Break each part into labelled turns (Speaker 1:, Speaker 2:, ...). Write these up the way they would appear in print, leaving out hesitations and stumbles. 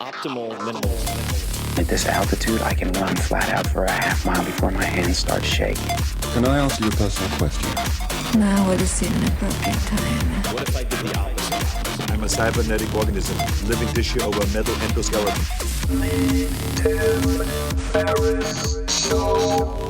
Speaker 1: optimal minimalism.
Speaker 2: At this altitude, I can run flat out for a half mile before my hands start shaking.
Speaker 3: Can I ask you a personal question?
Speaker 4: Now would seem an appropriate time.
Speaker 1: What if I did the opposite?
Speaker 5: I'm a cybernetic organism, living tissue over a metal endoskeleton.
Speaker 6: Tim Ferriss Show.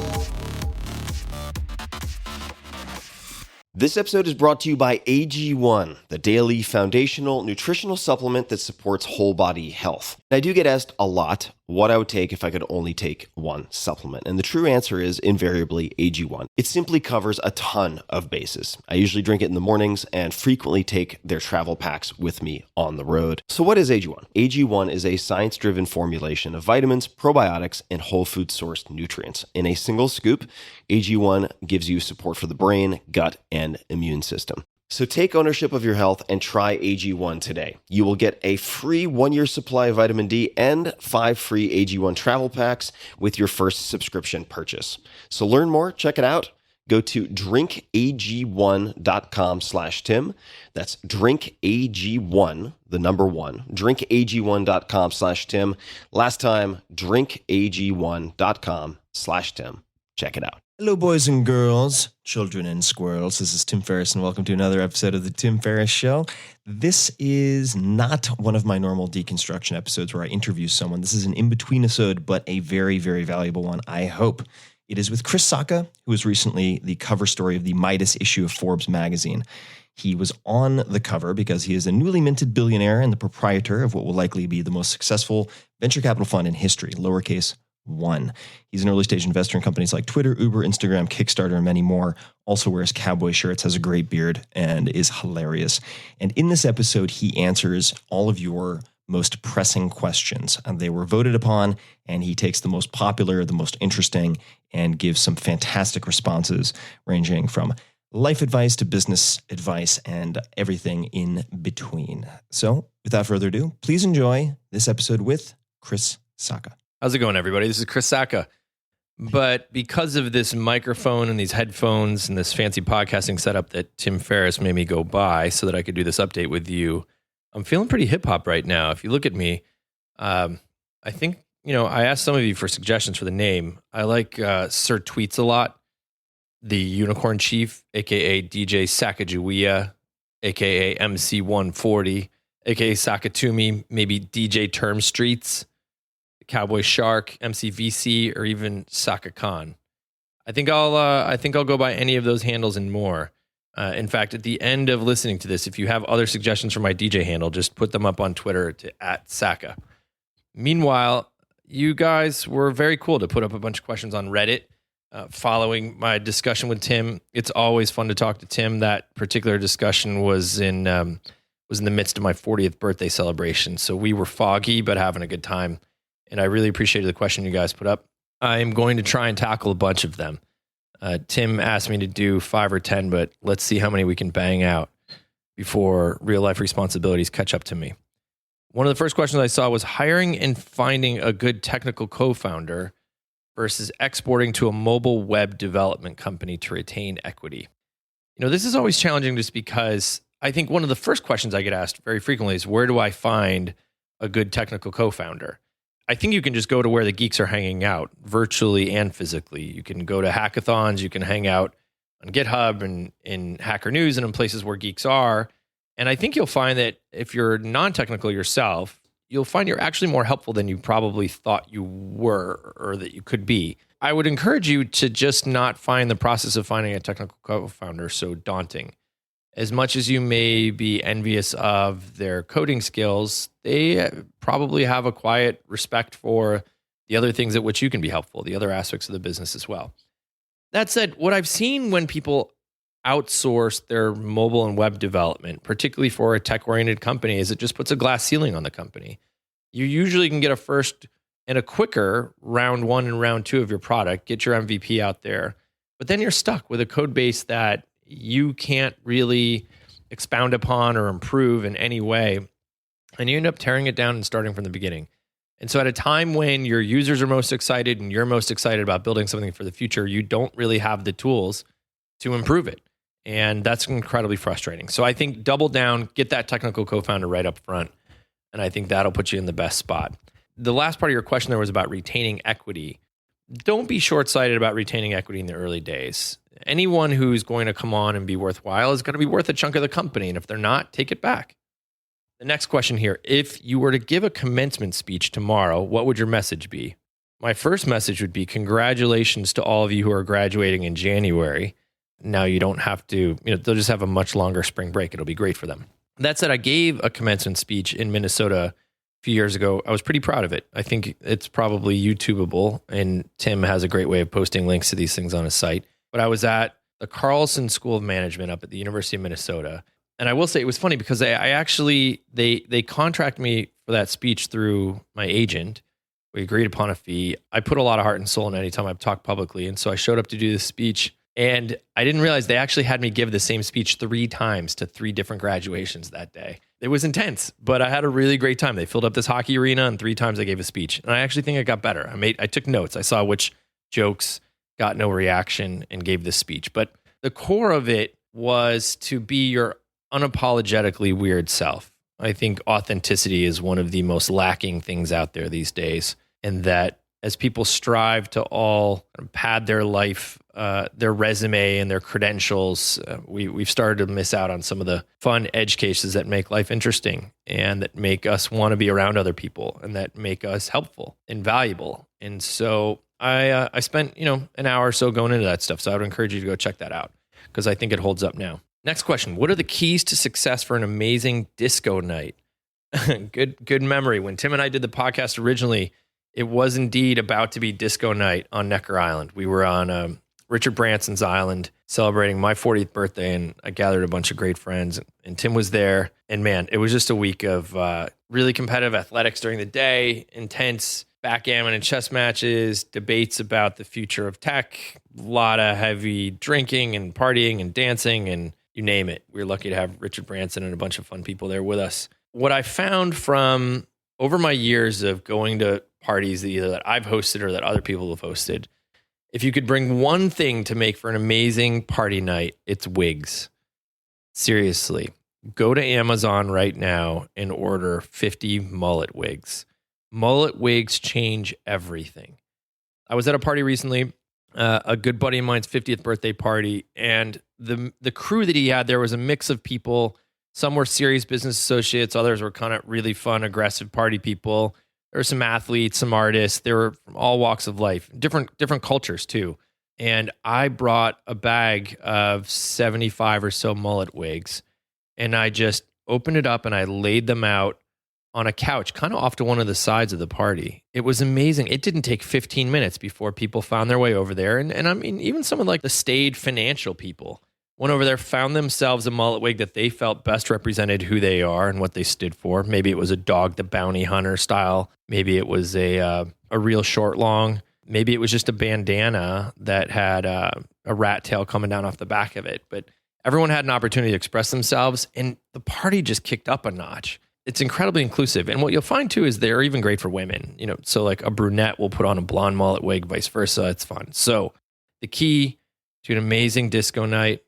Speaker 7: This episode is brought to you by AG1, the daily foundational nutritional supplement that supports whole body health. I do get asked a lot what I would take if I could only take one supplement. And the true answer is invariably AG1. It simply covers a ton of bases. I usually drink it in the mornings and frequently take their travel packs with me on the road. So what is AG1? AG1 is a science-driven formulation of vitamins, probiotics, and whole food sourced nutrients. In a single scoop, AG1 gives you support for the brain, gut, and immune system. So take ownership of your health and try AG1 today. You will get a free 1-year supply of vitamin D and 5 free AG1 travel packs with your first subscription purchase. So learn more, check it out. Go to drinkag1.com/Tim. That's drinkag1, the number 1, drinkag1.com/Tim. Last time, drinkag1.com/Tim. Check it out.
Speaker 8: Hello, boys and girls, children and squirrels. This is Tim Ferriss, and welcome to another episode of the Tim Ferriss Show. This is not one of my normal deconstruction episodes where I interview someone. This is an in-between episode, but a very, very valuable one, I hope. It is with Chris Sacca, who was recently the cover story of the Midas issue of Forbes magazine. He was on the cover because he is a newly minted billionaire and the proprietor of what will likely be the most successful venture capital fund in history, lowercase 1. He's an early stage investor in companies like Twitter, Uber, Instagram, Kickstarter, and many more. Also wears cowboy shirts, has a great beard, and is hilarious. And in this episode, he answers all of your most pressing questions. And they were voted upon, and he takes the most popular, the most interesting, and gives some fantastic responses, ranging from life advice to business advice and everything in between. So without further ado, please enjoy this episode with Chris Sacca.
Speaker 9: How's it going, everybody? This is Chris Sacca. But because of this microphone and these headphones and this fancy podcasting setup that Tim Ferriss made me go buy so that I could do this update with you, I'm feeling pretty hip-hop right now. If you look at me, I think, I asked some of you for suggestions for the name. I like Sir Tweets a lot, the Unicorn Chief, a.k.a. DJ Sacagawea, a.k.a. MC140, a.k.a. Sakatumi, maybe DJ Term Streets, Cowboy Shark, MCVC, or even Sacca Khan. I think I'll go by any of those handles and more. In fact, at the end of listening to this, if you have other suggestions for my DJ handle, just put them up on Twitter to @Sacca. Meanwhile, you guys were very cool to put up a bunch of questions on Reddit following my discussion with Tim. It's always fun to talk to Tim. That particular discussion was in the midst of my 40th birthday celebration, so we were foggy but having a good time. And I really appreciated the question you guys put up. I'm going to try and tackle a bunch of them. Tim asked me to do 5 or 10, but let's see how many we can bang out before real life responsibilities catch up to me. One of the first questions I saw was hiring and finding a good technical co-founder versus exporting to a mobile web development company to retain equity. This is always challenging just because I think one of the first questions I get asked very frequently is, where do I find a good technical co-founder? I think you can just go to where the geeks are hanging out, virtually and physically. You can go to hackathons, you can hang out on GitHub and in Hacker News and in places where geeks are. And I think you'll find that if you're non-technical yourself, you'll find you're actually more helpful than you probably thought you were or that you could be. I would encourage you to just not find the process of finding a technical co-founder so daunting. As much as you may be envious of their coding skills, they probably have a quiet respect for the other things at which you can be helpful, the other aspects of the business as well. That said, what I've seen when people outsource their mobile and web development, particularly for a tech-oriented company, is it just puts a glass ceiling on the company. You usually can get a first and a quicker round 1 and round 2 of your product, get your MVP out there, but then you're stuck with a code base that you can't really expound upon or improve in any way. And you end up tearing it down and starting from the beginning. And so at a time when your users are most excited and you're most excited about building something for the future, you don't really have the tools to improve it. And that's incredibly frustrating. So I think double down, get that technical co-founder right up front. And I think that'll put you in the best spot. The last part of your question there was about retaining equity. Don't be short-sighted about retaining equity in the early days. Anyone who's going to come on and be worthwhile is going to be worth a chunk of the company. And if they're not, take it back. The next question here, if you were to give a commencement speech tomorrow, what would your message be? My first message would be congratulations to all of you who are graduating in January. Now you don't have to, they'll just have a much longer spring break. It'll be great for them. That said, I gave a commencement speech in Minnesota a few years ago. I was pretty proud of it. I think it's probably YouTubeable, and Tim has a great way of posting links to these things on his site. But I was at the Carlson School of Management up at the University of Minnesota. And I will say it was funny because I actually, they contract me for that speech through my agent. We agreed upon a fee. I put a lot of heart and soul in any time I've talked publicly. And so I showed up to do this speech. And I didn't realize they actually had me give the same speech 3 times to 3 different graduations that day. It was intense, but I had a really great time. They filled up this hockey arena and 3 times I gave a speech. And I actually think it got better. I took notes. I saw which jokes got no reaction and gave this speech. But the core of it was to be your unapologetically weird self. I think authenticity is one of the most lacking things out there these days. And that as people strive to all pad their life, their resume and their credentials, we've started to miss out on some of the fun edge cases that make life interesting and that make us want to be around other people and that make us helpful and valuable. And so I spent, an hour or so going into that stuff. So I would encourage you to go check that out because I think it holds up now. Next question. What are the keys to success for an amazing disco night? Good memory. When Tim and I did the podcast originally, it was indeed about to be disco night on Necker Island. We were on Richard Branson's island celebrating my 40th birthday, and I gathered a bunch of great friends, and Tim was there. And man, it was just a week of really competitive athletics during the day, intense backgammon and chess matches, debates about the future of tech, a lot of heavy drinking and partying and dancing, and you name it. We were lucky to have Richard Branson and a bunch of fun people there with us. What I found from over my years of going to parties either that I've hosted or that other people have hosted, if you could bring one thing to make for an amazing party night, it's wigs. Seriously, go to Amazon right now and order 50 mullet wigs. Mullet wigs change everything. I was at a party recently, a good buddy of mine's 50th birthday party, and the crew that he had there was a mix of people. Some were serious business associates, others were kind of really fun, aggressive party people. There were some athletes, some artists. They were from all walks of life, different cultures too. And I brought a bag of 75 or so mullet wigs, and I just opened it up and I laid them out on a couch, kind of off to one of the sides of the party. It was amazing. It didn't take 15 minutes before people found their way over there. And I mean, even some of like the staid financial people went over there, found themselves a mullet wig that they felt best represented who they are and what they stood for. Maybe it was a Dog the Bounty Hunter style. Maybe it was a real short long. Maybe it was just a bandana that had a rat tail coming down off the back of it. But everyone had an opportunity to express themselves, and the party just kicked up a notch. It's incredibly inclusive. And what you'll find too is they're even great for women. So like a brunette will put on a blonde mullet wig, vice versa. It's fun. So the key to an amazing disco night,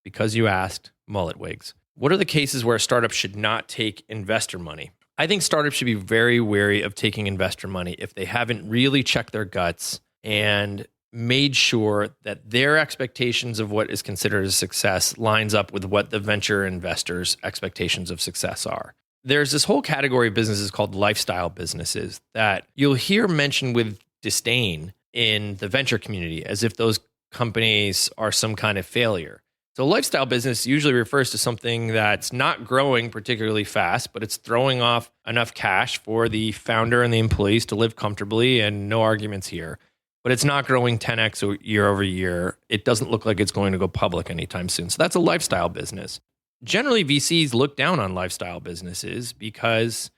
Speaker 9: because you asked, mullet wigs. What are the cases where a startup should not take investor money? I think startups should be very wary of taking investor money if they haven't really checked their guts and made sure that their expectations of what is considered a success lines up with what the venture investors' expectations of success are. There's this whole category of businesses called lifestyle businesses that you'll hear mentioned with disdain in the venture community as if those companies are some kind of failure. So a lifestyle business usually refers to something that's not growing particularly fast, but it's throwing off enough cash for the founder and the employees to live comfortably, and no arguments here. But it's not growing 10x year over year. It doesn't look like it's going to go public anytime soon. So that's a lifestyle business. Generally, VCs look down on lifestyle businesses because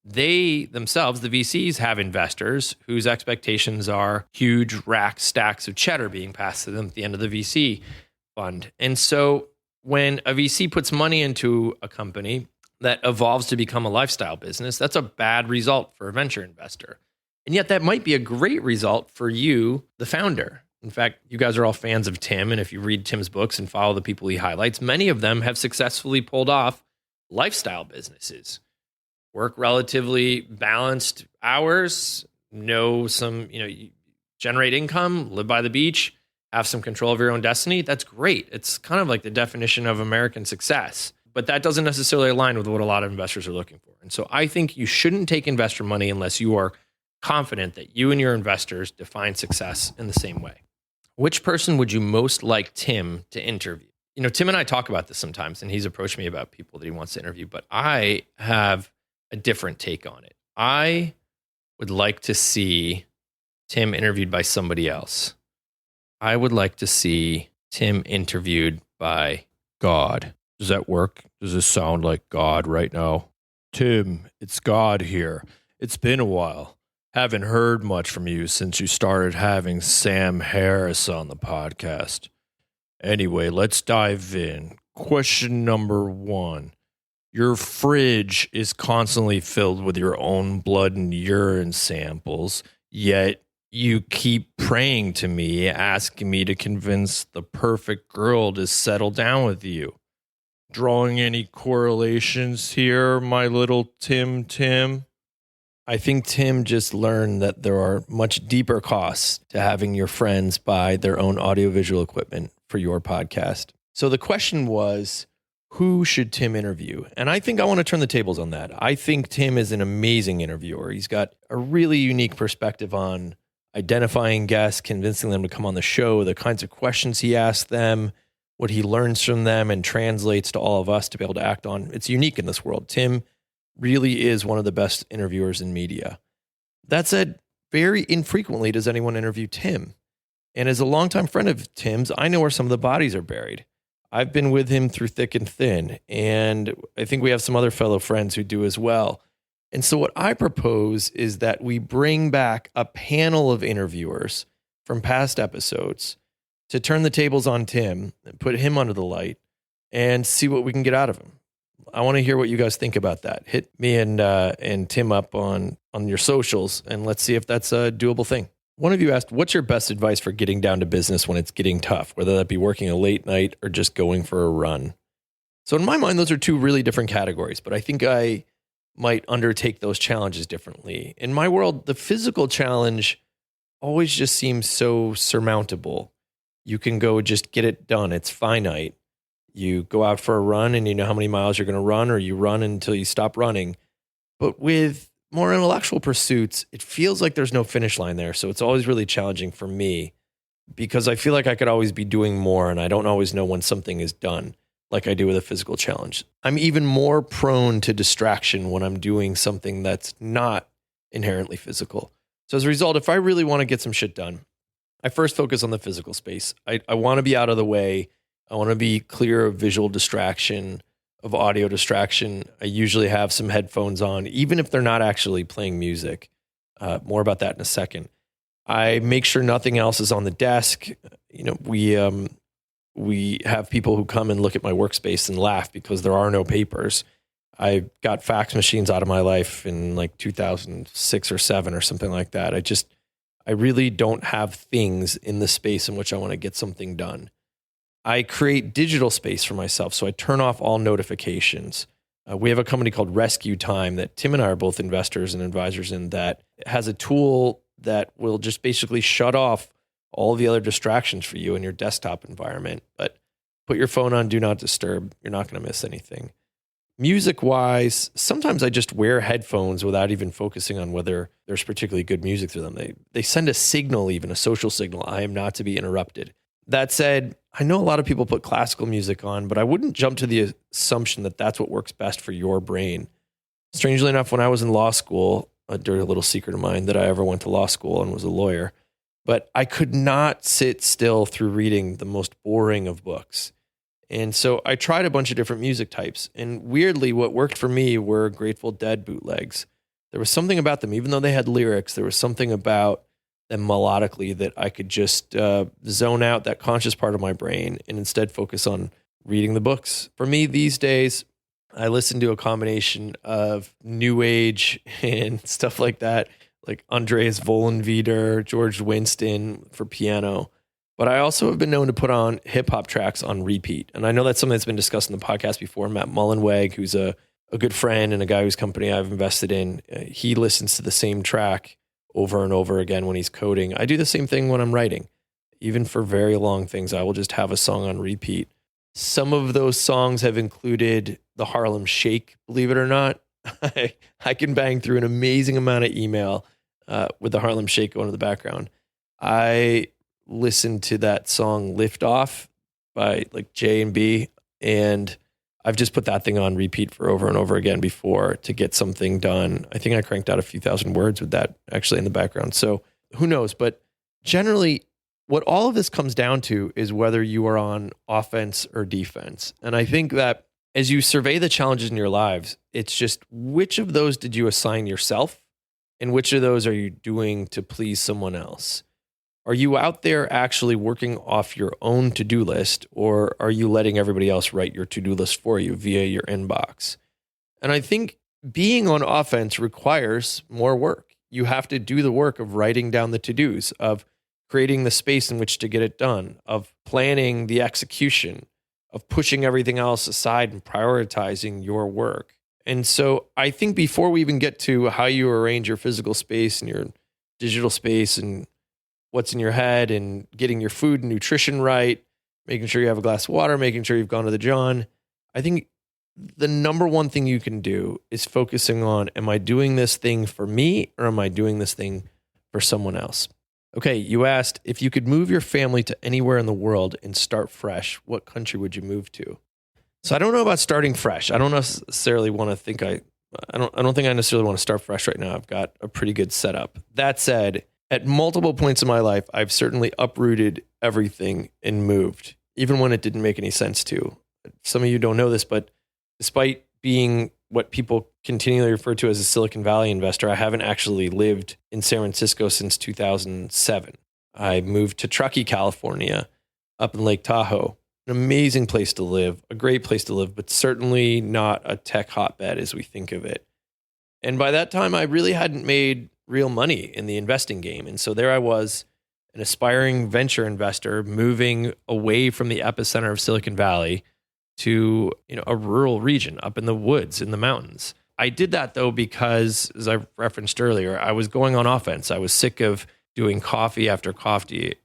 Speaker 9: they themselves, the VCs, have investors whose expectations are huge stacks of cheddar being passed to them at the end of the VC fund. And so when a VC puts money into a company that evolves to become a lifestyle business, that's a bad result for a venture investor. And yet that might be a great result for you, the founder. In fact, you guys are all fans of Tim. And if you read Tim's books and follow the people he highlights, many of them have successfully pulled off lifestyle businesses work relatively balanced hours, generate income, live by the beach, have some control of your own destiny. That's great. It's kind of like the definition of American success. But that doesn't necessarily align with what a lot of investors are looking for. And so I think you shouldn't take investor money unless you are confident that you and your investors define success in the same way. Which person would you most like Tim to interview? Tim and I talk about this sometimes, and he's approached me about people that he wants to interview, but I have a different take on it. I would like to see Tim interviewed by somebody else. I would like to see Tim interviewed by God. Does that work? Does this sound like God right now? Tim, it's God here. It's been a while. Haven't heard much from you since you started having Sam Harris on the podcast. Anyway, let's dive in. Question number 1. Your fridge is constantly filled with your own blood and urine samples, yet you keep praying to me, asking me to convince the perfect girl to settle down with you. Drawing any correlations here, my little Tim? I think Tim just learned that there are much deeper costs to having your friends buy their own audiovisual equipment for your podcast. So the question was, who should Tim interview? And I think I want to turn the tables on that. I think Tim is an amazing interviewer. He's got a really unique perspective on identifying guests, convincing them to come on the show, the kinds of questions he asks them, what he learns from them and translates to all of us to be able to act on. It's unique in this world. Tim really is one of the best interviewers in media. That said, very infrequently does anyone interview Tim. And as a longtime friend of Tim's, I know where some of the bodies are buried. I've been with him through thick and thin, and I think we have some other fellow friends who do as well. And so what I propose is that we bring back a panel of interviewers from past episodes to turn the tables on Tim and put him under the light and see what we can get out of him. I want to hear what you guys think about that. Hit me and Tim up on your socials, and let's see if that's a doable thing. One of you asked, what's your best advice for getting down to business when it's getting tough, whether that be working a late night or just going for a run? So in my mind, those are two really different categories, but I think I might undertake those challenges differently. In my world, the physical challenge always just seems so surmountable. You can go just get it done. It's finite. You go out for a run and you know how many miles you're going to run, or you run until you stop running. But with more intellectual pursuits, it feels like there's no finish line there. So it's always really challenging for me because I feel like I could always be doing more, and I don't always know when something is done like I do with a physical challenge. I'm even more prone to distraction when I'm doing something that's not inherently physical. So as a result, if I really want to get some shit done, I first focus on the physical space. I want to be out of the way. I want to be clear of visual distraction, of audio distraction. I usually have some headphones on, even if they're not actually playing music. More about that in a second. I make sure nothing else is on the desk. We have people who come and look at my workspace and laugh because there are no papers. I got fax machines out of my life in like 2006 or 7 or something like that. I really don't have things in the space in which I want to get something done. I create digital space for myself, so I turn off all notifications. We have a company called Rescue Time that Tim and I are both investors and advisors in, that has a tool that will just basically shut off all the other distractions for you in your desktop environment. But put your phone on Do Not Disturb. You're not going to miss anything. Music-wise, sometimes I just wear headphones without even focusing on whether there's particularly good music through them. They send a signal, even a social signal. I am not to be interrupted. That said, I know a lot of people put classical music on, but I wouldn't jump to the assumption that that's what works best for your brain. Strangely enough, when I was in law school, a dirty little secret of mine that I ever went to law school and was a lawyer, but I could not sit still through reading the most boring of books. And so I tried a bunch of different music types. And weirdly, what worked for me were Grateful Dead bootlegs. There was something about them, even though they had lyrics, there was something about them melodically that I could just zone out that conscious part of my brain and instead focus on reading the books. For me these days, I listen to a combination of new age and stuff like that, like Andreas Vollenweider, George Winston for piano. But I also have been known to put on hip hop tracks on repeat. And I know that's something that's been discussed in the podcast before. Matt Mullenweg, who's a a good friend and a guy whose company I've invested in, he listens to the same track over and over again when he's coding. I do the same thing when I'm writing. Even for very long things, I will just have a song on repeat. Some of those songs have included the Harlem Shake, believe it or not. I can bang through an amazing amount of email with the Harlem Shake going in the background. I listened to that song Lift Off by like J&B, and I've just put that thing on repeat for over and over again before to get something done. I think I cranked out a few thousand words with that actually in the background. So who knows? But generally, what all of this comes down to is whether you are on offense or defense. And I think that as you survey the challenges in your lives, it's just which of those did you assign yourself and which of those are you doing to please someone else? Are you out there actually working off your own to-do list, or are you letting everybody else write your to-do list for you via your inbox? And I think being on offense requires more work. You have to do the work of writing down the to-dos, of creating the space in which to get it done, of planning the execution, of pushing everything else aside and prioritizing your work. And so I think before we even get to how you arrange your physical space and your digital space and what's in your head and getting your food and nutrition right, making sure you have a glass of water, making sure you've gone to the John, I think the number one thing you can do is focusing on, am I doing this thing for me or am I doing this thing for someone else? Okay, you asked if you could move your family to anywhere in the world and start fresh, what country would you move to? So I don't know about starting fresh. I don't necessarily want to think I don't think I necessarily want to start fresh right now. I've got a pretty good setup. That said, at multiple points in my life, I've certainly uprooted everything and moved, even when it didn't make any sense to. Some of you don't know this, but despite being what people continually refer to as a Silicon Valley investor, I haven't actually lived in San Francisco since 2007. I moved to Truckee, California, up in Lake Tahoe. An amazing place to live, a great place to live, but certainly not a tech hotbed as we think of it. And by that time, I really hadn't made real money in the investing game. And so there I was, an aspiring venture investor moving away from the epicenter of Silicon Valley to, a rural region up in the woods, in the mountains. I did that though because, as I referenced earlier, I was going on offense. I was sick of doing coffee after coffee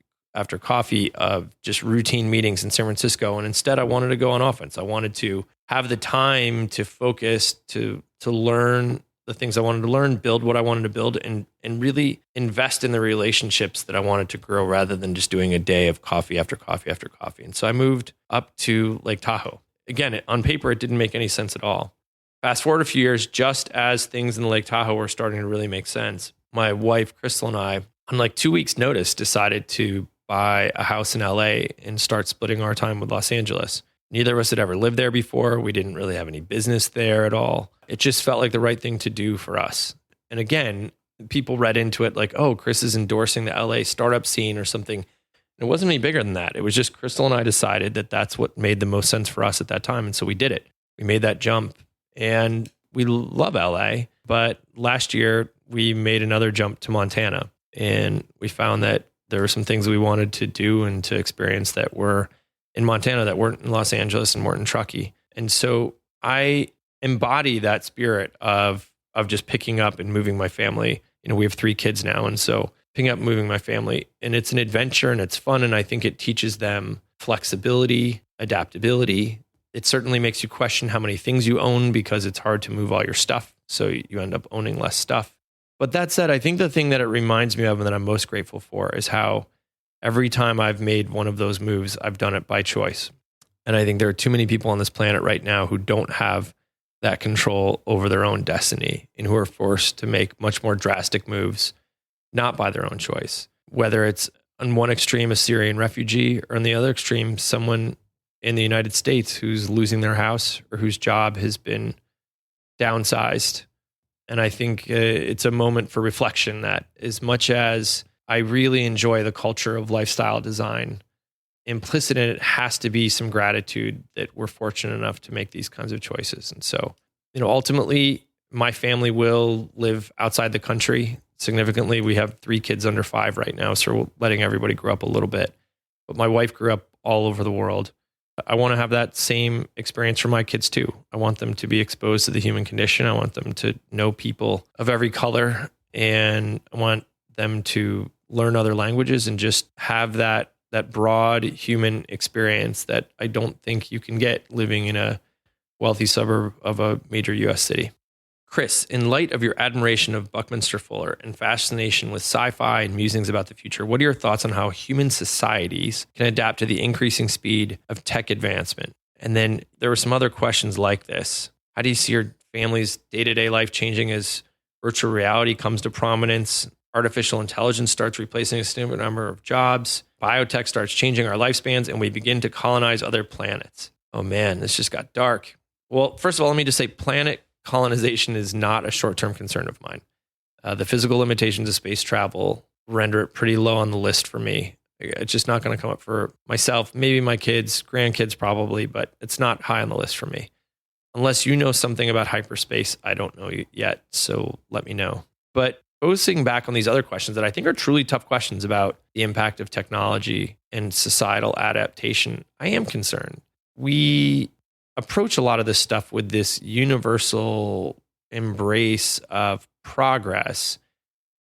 Speaker 9: of just routine meetings in San Francisco. And instead I wanted to go on offense. I wanted to have the time to focus, to learn the things I wanted to learn, build what I wanted to build, and really invest in the relationships that I wanted to grow rather than just doing a day of coffee after coffee after coffee. And so I moved up to Lake Tahoe. Again, on paper, it didn't make any sense at all. Fast forward a few years, just as things in Lake Tahoe were starting to really make sense, my wife, Crystal, and I, on like 2 weeks' notice, decided to buy a house in LA and start splitting our time with Los Angeles. Neither of us had ever lived there before. We didn't really have any business there at all. It just felt like the right thing to do for us. And again, people read into it like, oh, Chris is endorsing the LA startup scene or something. It wasn't any bigger than that. It was just Crystal and I decided that that's what made the most sense for us at that time. And so we did it. We made that jump and we love LA. But last year we made another jump to Montana and we found that there were some things we wanted to do and to experience that were in Montana that weren't in Los Angeles and weren't in Truckee. And so I embody that spirit of just picking up and moving my family. We have 3 kids now. And so picking up and moving my family, and it's an adventure and it's fun. And I think it teaches them flexibility, adaptability. It certainly makes you question how many things you own because it's hard to move all your stuff. So you end up owning less stuff. But that said, I think the thing that it reminds me of and that I'm most grateful for is how every time I've made one of those moves, I've done it by choice. And I think there are too many people on this planet right now who don't have that control over their own destiny and who are forced to make much more drastic moves, not by their own choice. Whether it's on one extreme, a Syrian refugee, or on the other extreme, someone in the United States who's losing their house or whose job has been downsized. And I think it's a moment for reflection that as much as I really enjoy the culture of lifestyle design, implicit in it has to be some gratitude that we're fortunate enough to make these kinds of choices. And so, ultimately, my family will live outside the country significantly. We have 3 kids under 5 right now, so we're letting everybody grow up a little bit. But my wife grew up all over the world. I want to have that same experience for my kids too. I want them to be exposed to the human condition. I want them to know people of every color, and I want them to learn other languages and just have that broad human experience that I don't think you can get living in a wealthy suburb of a major US city. Chris, in light of your admiration of Buckminster Fuller and fascination with sci-fi and musings about the future, what are your thoughts on how human societies can adapt to the increasing speed of tech advancement? And then there were some other questions like this. How do you see your family's day-to-day life changing as virtual reality comes to prominence? Artificial intelligence starts replacing a significant number of jobs. Biotech starts changing our lifespans, and we begin to colonize other planets. Oh man, this just got dark. Well, first of all, let me just say planet colonization is not a short-term concern of mine. The physical limitations of space travel render it pretty low on the list for me. It's just not going to come up for myself, maybe my kids, grandkids probably, but it's not high on the list for me. Unless you know something about hyperspace, I don't know yet, so let me know. But focusing back on these other questions that I think are truly tough questions about the impact of technology and societal adaptation, I am concerned. We approach a lot of this stuff with this universal embrace of progress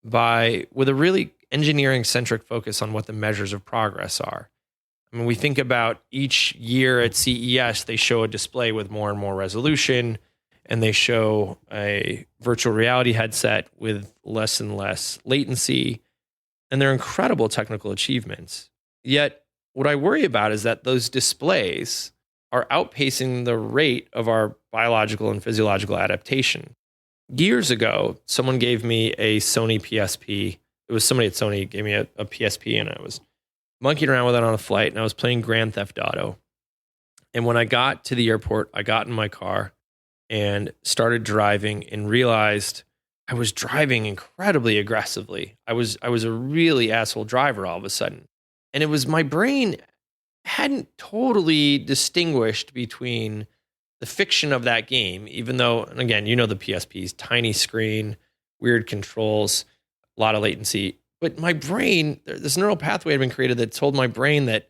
Speaker 9: with a really engineering centric focus on what the measures of progress are. I mean, we think about each year at CES, they show a display with more and more resolution, and they show a virtual reality headset with less and less latency, and they're incredible technical achievements. Yet, what I worry about is that those displays are outpacing the rate of our biological and physiological adaptation. Years ago, someone gave me a Sony PSP. It was somebody at Sony gave me a PSP, and I was monkeying around with it on a flight, and I was playing Grand Theft Auto. And when I got to the airport, I got in my car and started driving and realized I was driving incredibly aggressively. I was a really asshole driver all of a sudden. And it was my brain hadn't totally distinguished between the fiction of that game, even though, and again, you know the PSP's tiny screen, weird controls, a lot of latency. But my brain, this neural pathway had been created that told my brain that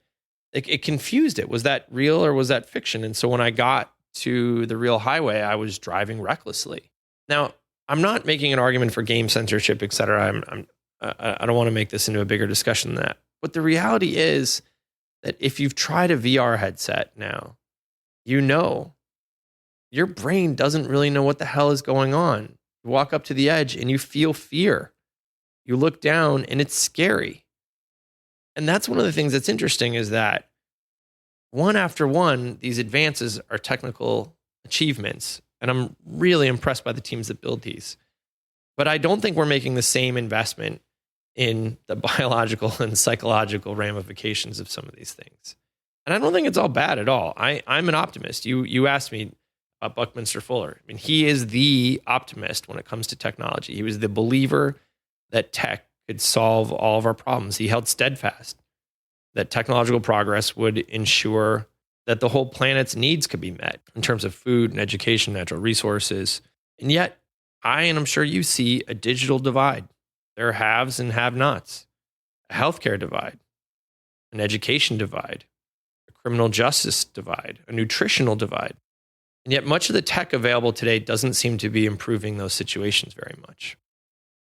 Speaker 9: it confused it. Was that real or was that fiction? And so when I got to the real highway, I was driving recklessly. Now, I'm not making an argument for game censorship, et cetera. I don't want to make this into a bigger discussion than that. But the reality is that if you've tried a VR headset now, you know your brain doesn't really know what the hell is going on. You walk up to the edge and you feel fear. You look down and it's scary. And that's one of the things that's interesting is that one after one, these advances are technical achievements. And I'm really impressed by the teams that build these. But I don't think we're making the same investment in the biological and psychological ramifications of some of these things. And I don't think it's all bad at all. I'm an optimist. You asked me about Buckminster Fuller. I mean, he is the optimist when it comes to technology. He was the believer that tech could solve all of our problems. He held steadfast that technological progress would ensure that the whole planet's needs could be met in terms of food and education, natural resources. And yet, and I'm sure you see a digital divide. There are haves and have-nots, a healthcare divide, an education divide, a criminal justice divide, a nutritional divide. And yet much of the tech available today doesn't seem to be improving those situations very much.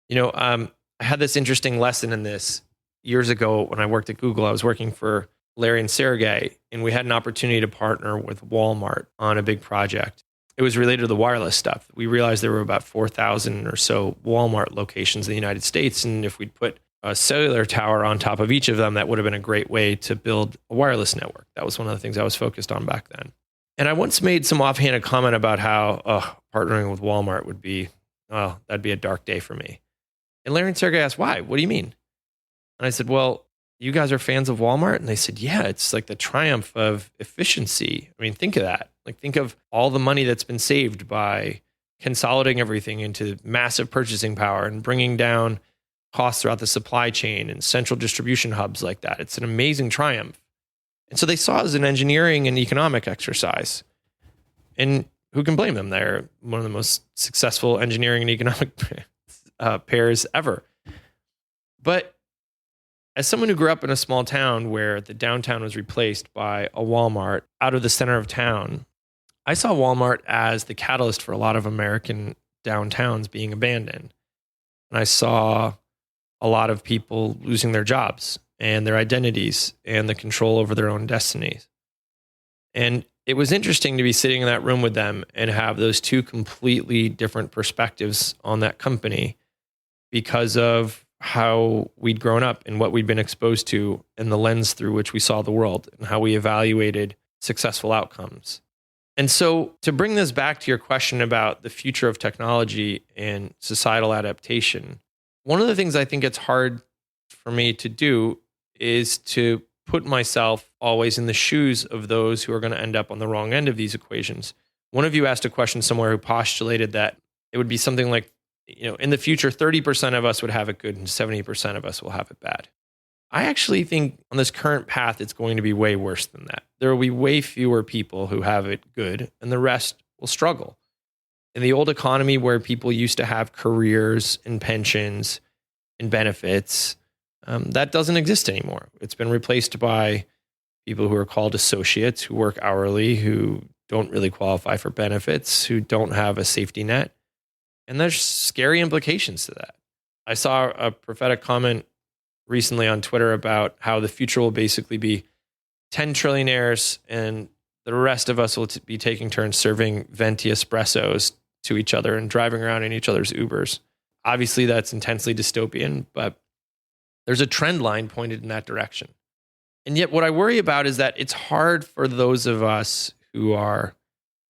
Speaker 9: You know, I had this interesting lesson in this years ago when I worked at Google. I was working for Larry and Sergey, and we had an opportunity to partner with Walmart on a big project. It was related to the wireless stuff. We realized there were about 4,000 or so Walmart locations in the United States. And if we'd put a cellular tower on top of each of them, that would have been a great way to build a wireless network. That was one of the things I was focused on back then. And I once made some offhanded comment about how partnering with Walmart would be, that'd be a dark day for me. And Larry and Sergey asked, why? What do you mean? And I said, well, you guys are fans of Walmart? And they said, yeah, it's like the triumph of efficiency. I mean, think of that. Like, think of all the money that's been saved by consolidating everything into massive purchasing power and bringing down costs throughout the supply chain and central distribution hubs like that. It's an amazing triumph. And so they saw it as an engineering and economic exercise. And who can blame them? They're one of the most successful engineering and economic pairs ever. But As someone who grew up in a small town where the downtown was replaced by a Walmart out of the center of town, I saw Walmart as the catalyst for a lot of American downtowns being abandoned. And I saw a lot of people losing their jobs and their identities and the control over their own destinies. And it was interesting to be sitting in that room with them and have those two completely different perspectives on that company because of how we'd grown up and what we'd been exposed to and the lens through which we saw the world and how we evaluated successful outcomes. And so to bring this back to your question about the future of technology and societal adaptation, one of the things I think it's hard for me to do is to put myself always in the shoes of those who are going to end up on the wrong end of these equations. One of you asked a question somewhere who postulated that it would be something like, in the future, 30% of us would have it good and 70% of us will have it bad. I actually think on this current path, it's going to be way worse than that. There will be way fewer people who have it good and the rest will struggle. In the old economy where people used to have careers and pensions and benefits, that doesn't exist anymore. It's been replaced by people who are called associates, who work hourly, who don't really qualify for benefits, who don't have a safety net. And there's scary implications to that. I saw a prophetic comment recently on Twitter about how the future will basically be 10 trillionaires and the rest of us will be taking turns serving venti espressos to each other and driving around in each other's Ubers. Obviously, that's intensely dystopian, but there's a trend line pointed in that direction. And yet what I worry about is that it's hard for those of us who are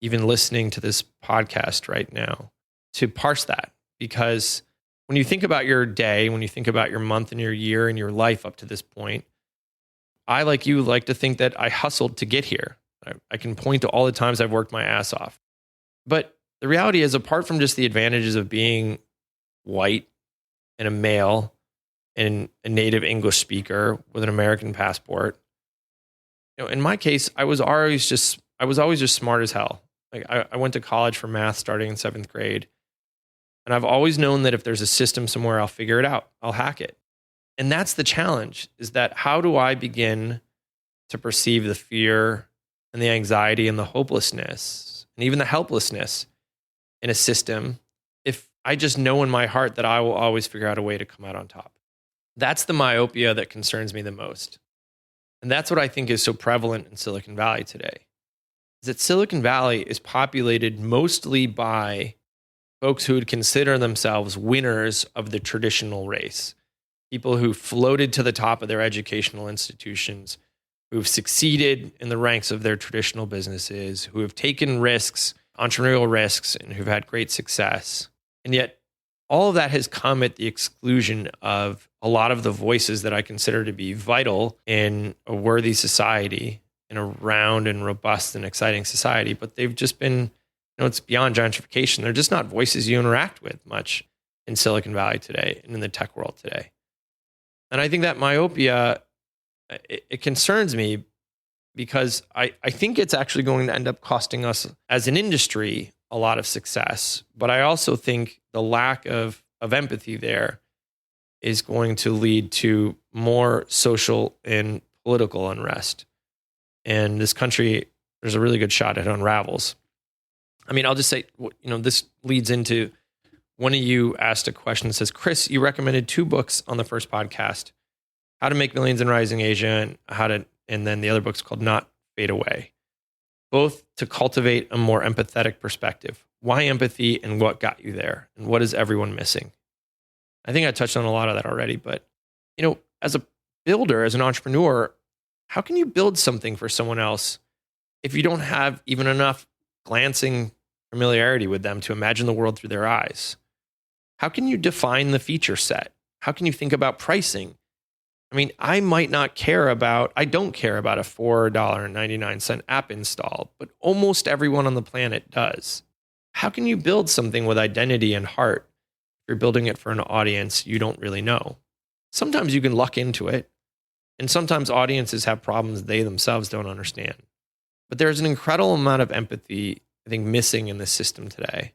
Speaker 9: even listening to this podcast right now to parse that. Because when you think about your day, when you think about your month and your year and your life up to this point, I, like you, like to think that I hustled to get here. I can point to all the times I've worked my ass off. But the reality is, apart from just the advantages of being white and a male and a native English speaker with an American passport, in my case, I was always just smart as hell. Like I went to college for math starting in 7th grade. And I've always known that if there's a system somewhere, I'll figure it out. I'll hack it. And that's the challenge, is that how do I begin to perceive the fear and the anxiety and the hopelessness and even the helplessness in a system if I just know in my heart that I will always figure out a way to come out on top? That's the myopia that concerns me the most. And that's what I think is so prevalent in Silicon Valley today, is that Silicon Valley is populated mostly by folks who would consider themselves winners of the traditional race, people who floated to the top of their educational institutions, who've succeeded in the ranks of their traditional businesses, who have taken risks, entrepreneurial risks, and who've had great success. And yet all of that has come at the exclusion of a lot of the voices that I consider to be vital in a worthy society, in a round and robust and exciting society. But they've just been, it's beyond gentrification. They're just not voices you interact with much in Silicon Valley today and in the tech world today. And I think that myopia, it concerns me because I think it's actually going to end up costing us as an industry a lot of success. But I also think the lack of empathy there is going to lead to more social and political unrest. And this country, there's a really good shot it unravels. I mean, I'll just say, this leads into one of you asked a question that says, Chris, you recommended 2 books on the first podcast, How to Make Millions in Rising Asia and then the other book's called Not Fade Away, both to cultivate a more empathetic perspective. Why empathy and what got you there? And what is everyone missing? I think I touched on a lot of that already, but as a builder, as an entrepreneur, how can you build something for someone else if you don't have even enough glancing familiarity with them to imagine the world through their eyes? How can you define the feature set? How can you think about pricing? I mean, I don't care about a $4.99 app install, but almost everyone on the planet does. How can you build something with identity and heart if you're building it for an audience you don't really know? Sometimes you can luck into it, and sometimes audiences have problems they themselves don't understand. But there's an incredible amount of empathy, I think, missing in the system today.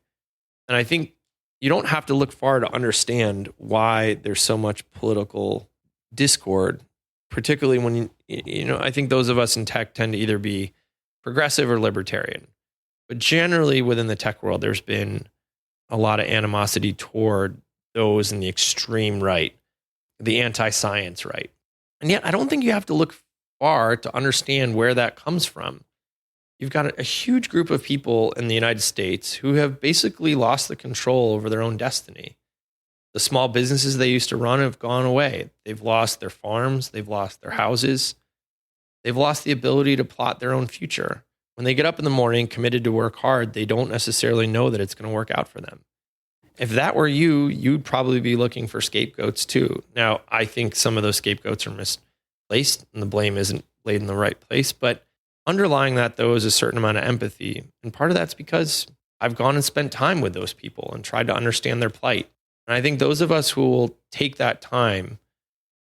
Speaker 9: And I think you don't have to look far to understand why there's so much political discord, particularly when, I think those of us in tech tend to either be progressive or libertarian. But generally within the tech world, there's been a lot of animosity toward those in the extreme right, the anti-science right. And yet I don't think you have to look far to understand where that comes from. You've got a huge group of people in the United States who have basically lost the control over their own destiny. The small businesses they used to run have gone away. They've lost their farms. They've lost their houses. They've lost the ability to plot their own future. When they get up in the morning, committed to work hard, they don't necessarily know that it's going to work out for them. If that were you, you'd probably be looking for scapegoats too. Now, I think some of those scapegoats are misplaced and the blame isn't laid in the right place. But underlying that, though, is a certain amount of empathy. And part of that's because I've gone and spent time with those people and tried to understand their plight. And I think those of us who will take that time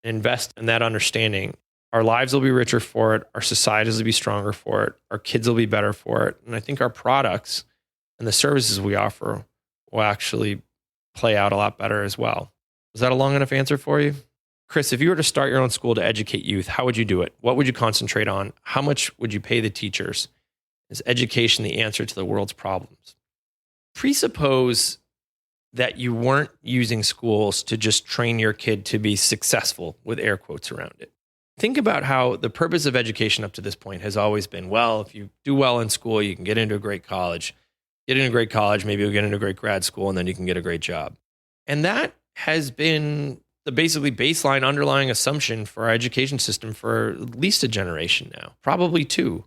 Speaker 9: and invest in that understanding, our lives will be richer for it. Our societies will be stronger for it. Our kids will be better for it. And I think our products and the services we offer will actually play out a lot better as well. Was that a long enough answer for you? Chris, if you were to start your own school to educate youth, how would you do it? What would you concentrate on? How much would you pay the teachers? Is education the answer to the world's problems? Presuppose that you weren't using schools to just train your kid to be successful, with air quotes around it. Think about how the purpose of education up to this point has always been, well, if you do well in school, you can get into a great college. Get into a great college, maybe you'll get into a great grad school, and then you can get a great job. And that has been the basically baseline underlying assumption for our education system for at least a generation now, probably two.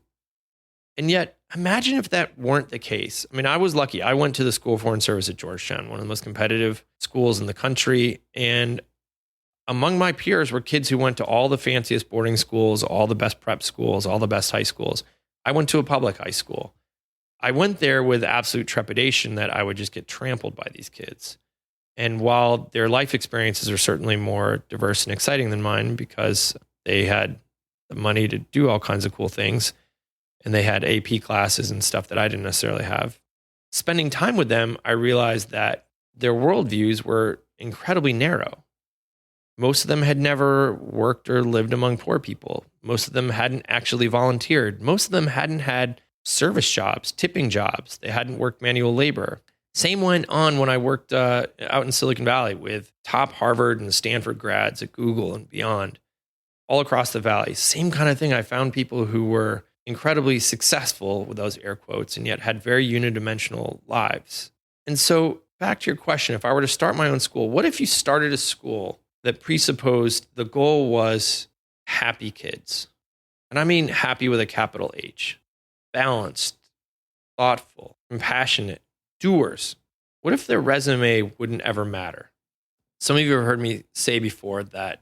Speaker 9: And yet, imagine if that weren't the case. I mean, I was lucky. I went to the School of Foreign Service at Georgetown, one of the most competitive schools in the country. And among my peers were kids who went to all the fanciest boarding schools, all the best prep schools, all the best high schools. I went to a public high school. I went there with absolute trepidation that I would just get trampled by these kids. And while their life experiences are certainly more diverse and exciting than mine because they had the money to do all kinds of cool things and they had AP classes and stuff that I didn't necessarily have, spending time with them, I realized that their worldviews were incredibly narrow. Most of them had never worked or lived among poor people. Most of them hadn't actually volunteered. Most of them hadn't had service jobs, tipping jobs. They hadn't worked manual labor. Same went on when I worked out in Silicon Valley with top Harvard and Stanford grads at Google and beyond, all across the valley. Same kind of thing. I found people who were incredibly successful with those air quotes and yet had very unidimensional lives. And so back to your question, if I were to start my own school, what if you started a school that presupposed the goal was happy kids? And I mean happy with a capital H. Balanced, thoughtful, compassionate, doers. What if their resume wouldn't ever matter? Some of you have heard me say before that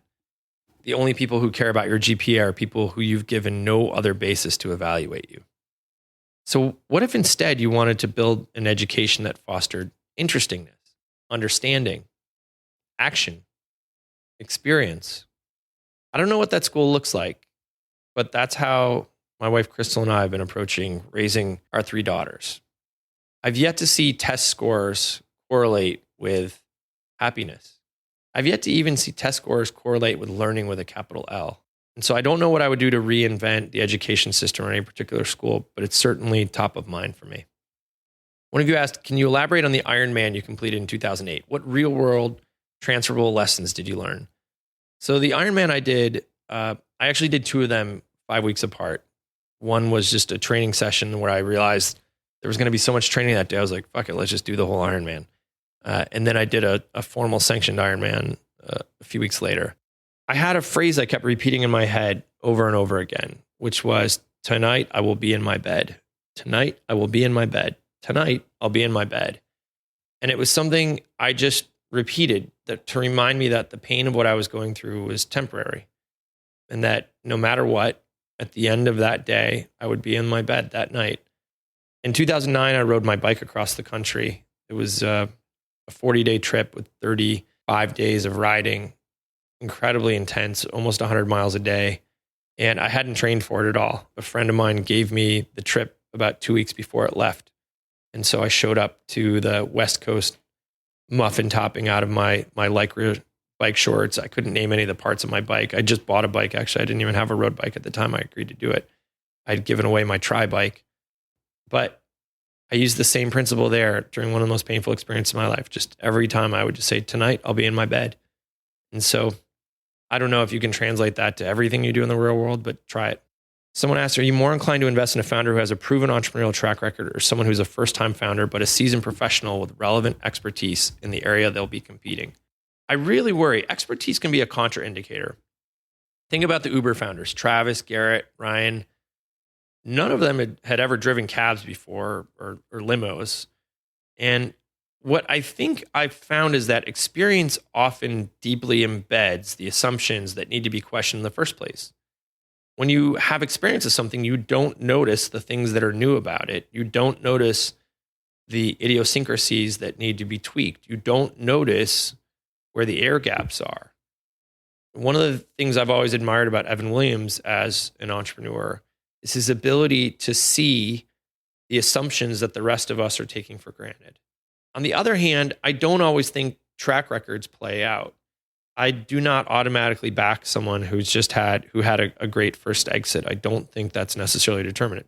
Speaker 9: the only people who care about your GPA are people who you've given no other basis to evaluate you. So what if instead you wanted to build an education that fostered interestingness, understanding, action, experience? I don't know what that school looks like, but that's how my wife, Crystal, and I have been approaching raising our three daughters. I've yet to see test scores correlate with happiness. I've yet to even see test scores correlate with learning with a capital L. And so I don't know what I would do to reinvent the education system or any particular school, but it's certainly top of mind for me. One of you asked, can you elaborate on the Ironman you completed in 2008? What real world transferable lessons did you learn? So the Ironman I did, I actually did two of them 5 weeks apart. One was just a training session where I realized there was going to be so much training that day. I was like, fuck it, let's just do the whole Ironman. And then I did a formal sanctioned Ironman a few weeks later. I had a phrase I kept repeating in my head over and over again, which was, tonight I will be in my bed. Tonight I will be in my bed. Tonight I'll be in my bed. And it was something I just repeated to remind me that the pain of what I was going through was temporary. And that no matter what, at the end of that day, I would be in my bed that night. In 2009, I rode my bike across the country. It was a 40-day trip with 35 days of riding, incredibly intense, almost 100 miles a day. And I hadn't trained for it at all. A friend of mine gave me the trip about 2 weeks before it left. And so I showed up to the West Coast muffin topping out of my Lycra bike shorts. I couldn't name any of the parts of my bike. I just bought a bike. Actually, I didn't even have a road bike at the time I agreed to do it. I'd given away my tri bike, but I used the same principle there during one of the most painful experiences of my life. Just every time I would just say, tonight I'll be in my bed. And so I don't know if you can translate that to everything you do in the real world, but try it. Someone asked, are you more inclined to invest in a founder who has a proven entrepreneurial track record or someone who's a first-time founder, but a seasoned professional with relevant expertise in the area they'll be competing? I really worry. Expertise can be a contraindicator. Think about the Uber founders, Travis, Garrett, Ryan. None of them had ever driven cabs before or limos. And what I think I've found is that experience often deeply embeds the assumptions that need to be questioned in the first place. When you have experience of something, you don't notice the things that are new about it. You don't notice the idiosyncrasies that need to be tweaked. You don't notice where the air gaps are. One of the things I've always admired about Evan Williams as an entrepreneur is his ability to see the assumptions that the rest of us are taking for granted. On the other hand, I don't always think track records play out. I do not automatically back someone who had a great first exit. I don't think that's necessarily determinate.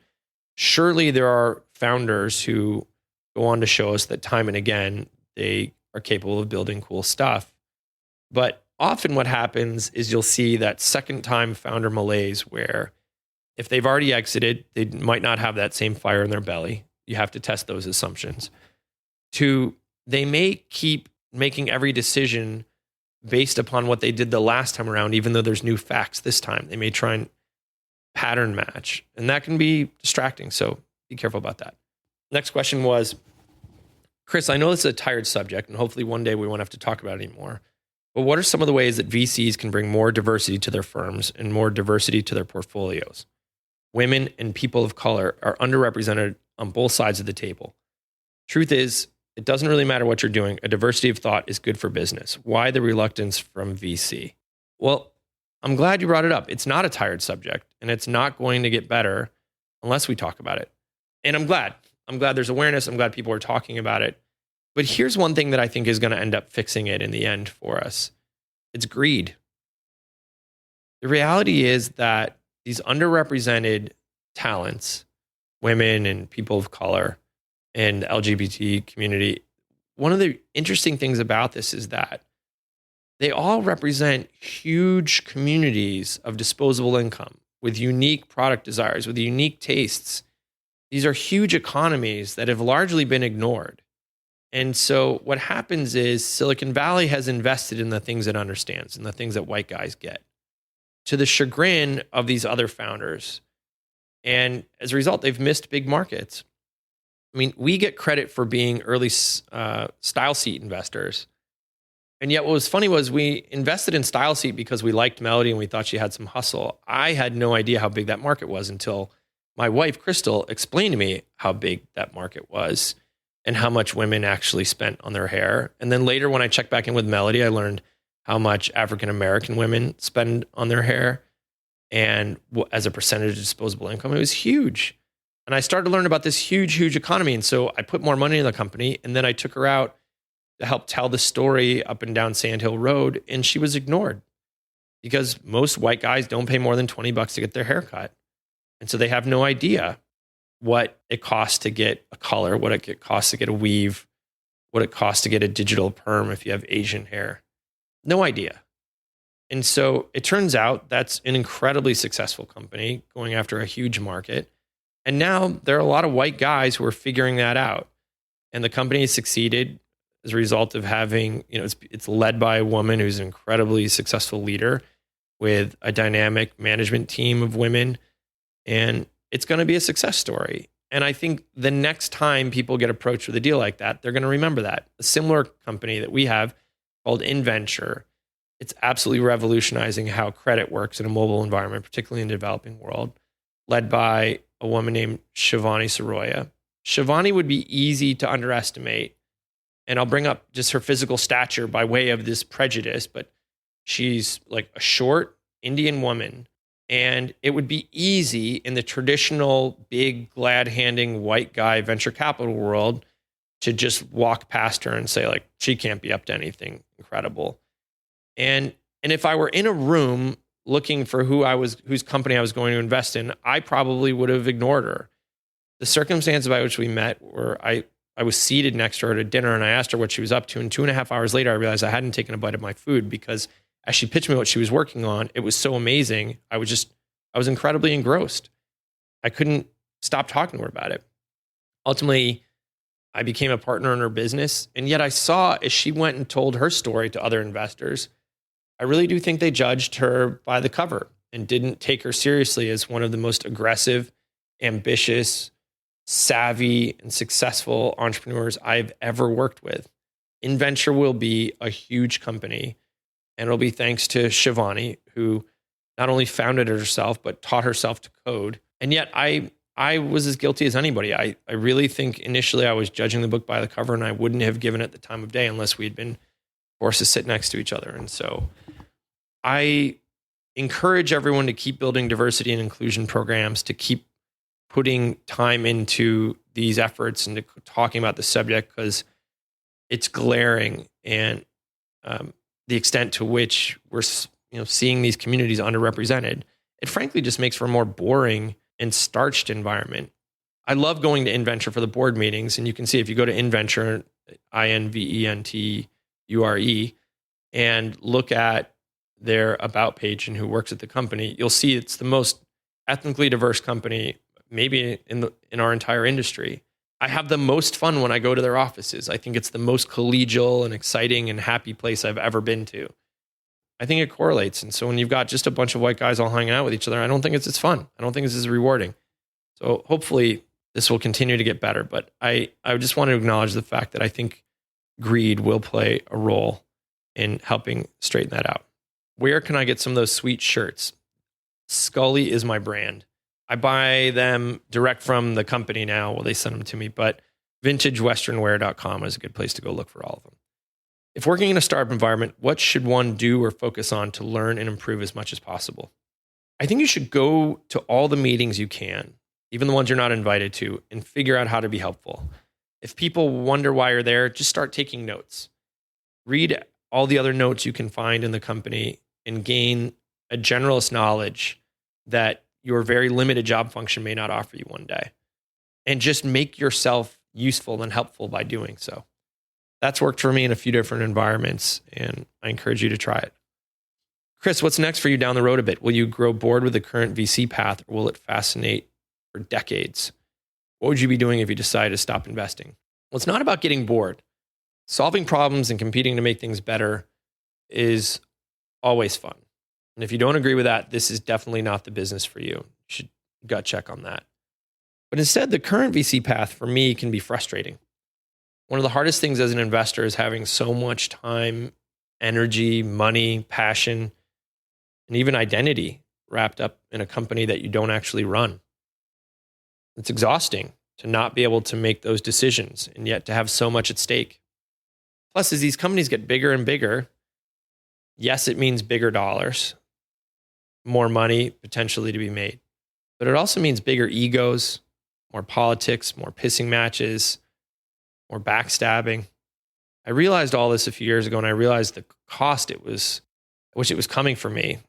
Speaker 9: Surely there are founders who go on to show us that time and again, they are capable of building cool stuff. But often what happens is you'll see that second time founder malaise where if they've already exited, they might not have that same fire in their belly. You have to test those assumptions. Two, they may keep making every decision based upon what they did the last time around, even though there's new facts this time. They may try and pattern match, and that can be distracting. So be careful about that. Next question was, Chris, I know this is a tired subject, and hopefully one day we won't have to talk about it anymore. But what are some of the ways that VCs can bring more diversity to their firms and more diversity to their portfolios? Women and people of color are underrepresented on both sides of the table. Truth is, it doesn't really matter what you're doing. A diversity of thought is good for business. Why the reluctance from VC? Well, I'm glad you brought it up. It's not a tired subject, and it's not going to get better unless we talk about it. And I'm glad. I'm glad there's awareness. I'm glad people are talking about it. But here's one thing that I think is going to end up fixing it in the end for us. It's greed. The reality is that these underrepresented talents, women and people of color and the LGBT community, one of the interesting things about this is that they all represent huge communities of disposable income with unique product desires, with unique tastes. These are huge economies that have largely been ignored. And so what happens is Silicon Valley has invested in the things it understands and the things that white guys get, to the chagrin of these other founders. And as a result, they've missed big markets. I mean, we get credit for being early Style Seat investors. And yet what was funny was we invested in Style Seat because we liked Melody and we thought she had some hustle. I had no idea how big that market was until my wife, Crystal, explained to me how big that market was and how much women actually spent on their hair. And then later when I checked back in with Melody, I learned how much African-American women spend on their hair. And as a percentage of disposable income, it was huge. And I started to learn about this huge, huge economy. And so I put more money in the company, and then I took her out to help tell the story up and down Sand Hill Road. And she was ignored because most white guys don't pay more than $20 to get their hair cut. And so they have no idea what it costs to get a color, what it costs to get a weave, what it costs to get a digital perm if you have Asian hair. No idea. And so it turns out that's an incredibly successful company going after a huge market. And now there are a lot of white guys who are figuring that out. And the company has succeeded as a result of having, it's led by a woman who's an incredibly successful leader with a dynamic management team of women. And it's going to be a success story. And I think the next time people get approached with a deal like that, they're going to remember that. A similar company that we have called InVenture, it's absolutely revolutionizing how credit works in a mobile environment, particularly in the developing world, led by a woman named Shivani Saroya. Shivani would be easy to underestimate. And I'll bring up just her physical stature by way of this prejudice, but she's like a short Indian woman. And it would be easy in the traditional big, glad-handing white guy venture capital world to just walk past her and say, like, she can't be up to anything incredible. And if I were in a room looking for whose company I was going to invest in, I probably would have ignored her. The circumstances by which we met were I was seated next to her at a dinner, and I asked her what she was up to. And 2.5 hours later, I realized I hadn't taken a bite of my food because as she pitched me what she was working on, it was so amazing. I was incredibly engrossed. I couldn't stop talking to her about it. Ultimately, I became a partner in her business. And yet I saw as she went and told her story to other investors, I really do think they judged her by the cover and didn't take her seriously as one of the most aggressive, ambitious, savvy, and successful entrepreneurs I've ever worked with. InVenture will be a huge company, and it'll be thanks to Shivani, who not only founded it herself, but taught herself to code. And yet I was as guilty as anybody. I really think initially I was judging the book by the cover, and I wouldn't have given it the time of day unless we'd been forced to sit next to each other. And so I encourage everyone to keep building diversity and inclusion programs, to keep putting time into these efforts and to talking about the subject, because it's glaring, and the extent to which we're seeing these communities underrepresented, it frankly just makes for a more boring and starched environment. I love going to InVenture for the board meetings, and you can see if you go to InVenture, INVENTURE, and look at their about page and who works at the company, you'll see it's the most ethnically diverse company maybe in our entire industry. I have the most fun when I go to their offices. I think it's the most collegial and exciting and happy place I've ever been to. I think it correlates. And so when you've got just a bunch of white guys all hanging out with each other, I don't think it's as fun. I don't think it's as rewarding. So hopefully this will continue to get better. But I just want to acknowledge the fact that I think greed will play a role in helping straighten that out. Where can I get some of those sweet shirts? Scully is my brand. I buy them direct from the company now. Well, they send them to me, but vintagewesternwear.com is a good place to go look for all of them. If working in a startup environment, what should one do or focus on to learn and improve as much as possible? I think you should go to all the meetings you can, even the ones you're not invited to, and figure out how to be helpful. If people wonder why you're there, just start taking notes. Read all the other notes you can find in the company and gain a generalist knowledge that your very limited job function may not offer you one day. And just make yourself useful and helpful by doing so. That's worked for me in a few different environments, and I encourage you to try it. Chris, what's next for you down the road a bit? Will you grow bored with the current VC path, or will it fascinate for decades? What would you be doing if you decided to stop investing? Well, it's not about getting bored. Solving problems and competing to make things better is always fun. And if you don't agree with that, this is definitely not the business for you. You should gut check on that. But instead, the current VC path for me can be frustrating. One of the hardest things as an investor is having so much time, energy, money, passion, and even identity wrapped up in a company that you don't actually run. It's exhausting to not be able to make those decisions and yet to have so much at stake. Plus, as these companies get bigger and bigger, yes, it means bigger dollars, more money potentially to be made. But it also means bigger egos, more politics, more pissing matches, more backstabbing. I realized all this a few years ago, and I realized the cost it was, which it was coming for me.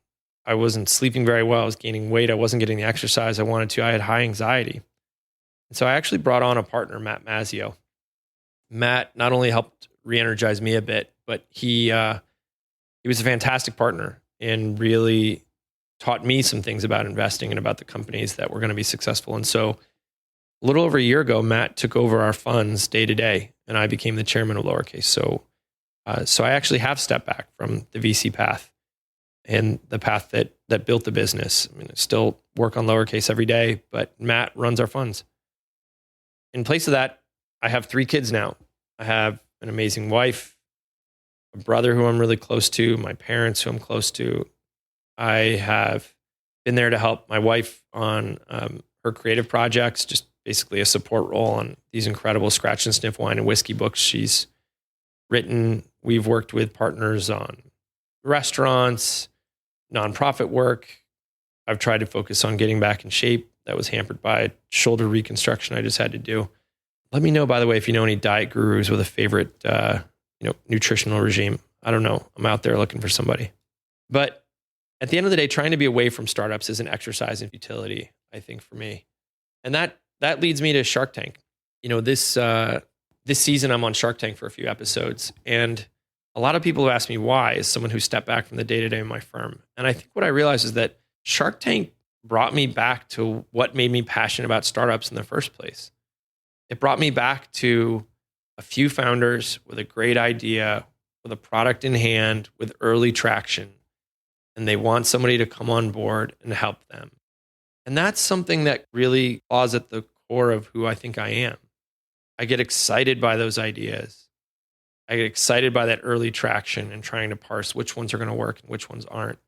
Speaker 9: I wasn't sleeping very well. I was gaining weight. I wasn't getting the exercise I wanted to. I had high anxiety. And so I actually brought on a partner, Matt Mazzio. Matt not only helped re-energize me a bit, but he was a fantastic partner and really taught me some things about investing and about the companies that were going to be successful. And so a little over a year ago, Matt took over our funds day to day, and I became the chairman of Lowercase. So I actually have stepped back from the VC path and the path that built the business. I mean, I still work on Lowercase every day, but Matt runs our funds. In place of that, I have 3 kids now. I have an amazing wife, a brother who I'm really close to, my parents who I'm close to. I have been there to help my wife on her creative projects, just basically a support role on these incredible scratch and sniff wine and whiskey books she's written. We've worked with partners on restaurants, nonprofit work. I've tried to focus on getting back in shape. That was hampered by a shoulder reconstruction I just had to do. Let me know, by the way, if you know any diet gurus with a favorite nutritional regime. I don't know. I'm out there looking for somebody. But at the end of the day, trying to be away from startups is an exercise in futility, I think, for me. And that leads me to Shark Tank. This season I'm on Shark Tank for a few episodes, and a lot of people have asked me why, as someone who stepped back from the day-to-day of my firm. And I think what I realized is that Shark Tank brought me back to what made me passionate about startups in the first place. It brought me back to a few founders with a great idea, with a product in hand, with early traction, and they want somebody to come on board and help them. And that's something that really lies at the core of who I think I am. I get excited by those ideas. I get excited by that early traction and trying to parse which ones are going to work and which ones aren't.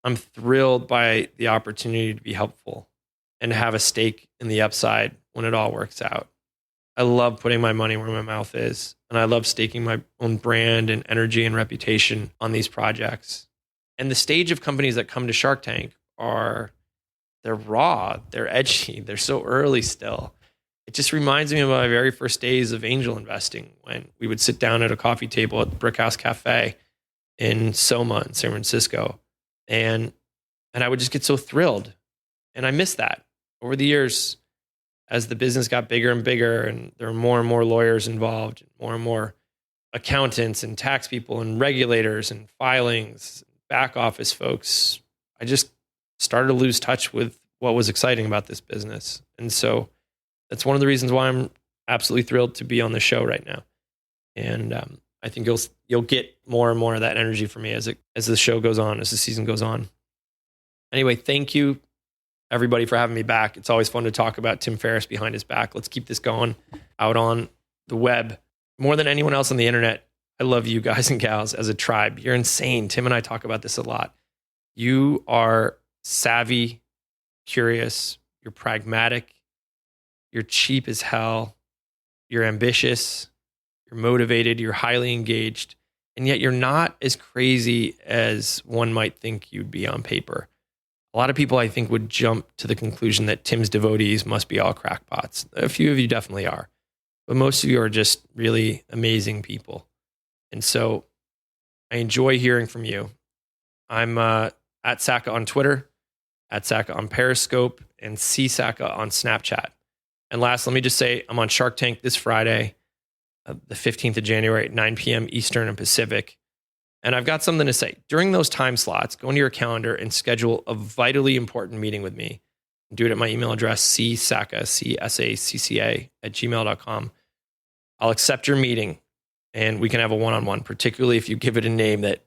Speaker 9: I'm thrilled by the opportunity to be helpful and have a stake in the upside when it all works out. I love putting my money where my mouth is, and I love staking my own brand and energy and reputation on these projects. And the stage of companies that come to Shark Tank they're raw, they're edgy, they're so early still. It just reminds me of my very first days of angel investing when we would sit down at a coffee table at the Brick House Cafe in Soma in San Francisco. And I would just get so thrilled. And I miss that over the years as the business got bigger and bigger and there were more and more lawyers involved, and more accountants and tax people and regulators and filings, back office folks. I just started to lose touch with what was exciting about this business. And so that's one of the reasons why I'm absolutely thrilled to be on the show right now. And I think you'll get more and more of that energy from me as the show goes on, as the season goes on. Anyway, thank you everybody for having me back. It's always fun to talk about Tim Ferriss behind his back. Let's keep this going out on the web. More than anyone else on the internet, I love you guys and gals as a tribe. You're insane. Tim and I talk about this a lot. You are savvy, curious, you're pragmatic, you're cheap as hell, you're ambitious, you're motivated, you're highly engaged, and yet you're not as crazy as one might think you'd be on paper. A lot of people, I think, would jump to the conclusion that Tim's devotees must be all crackpots. A few of you definitely are, but most of you are just really amazing people. And so I enjoy hearing from you. I'm at Sacca on Twitter, at Sacca on Periscope, and Sacca on Snapchat. And last, let me just say, I'm on Shark Tank this Friday, the 15th of January at 9 p.m. Eastern and Pacific. And I've got something to say. During those time slots, go into your calendar and schedule a vitally important meeting with me. Do it at my email address, csacca, CSACCA, @gmail.com. I'll accept your meeting, and we can have a one-on-one, particularly if you give it a name that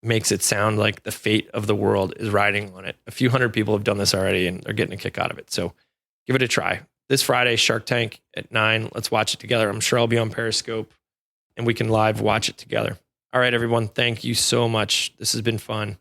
Speaker 9: makes it sound like the fate of the world is riding on it. A few hundred people have done this already, and they're getting a kick out of it. So give it a try. This Friday, Shark Tank at 9. Let's watch it together. I'm sure I'll be on Periscope, and we can live watch it together. All right, everyone. Thank you so much. This has been fun.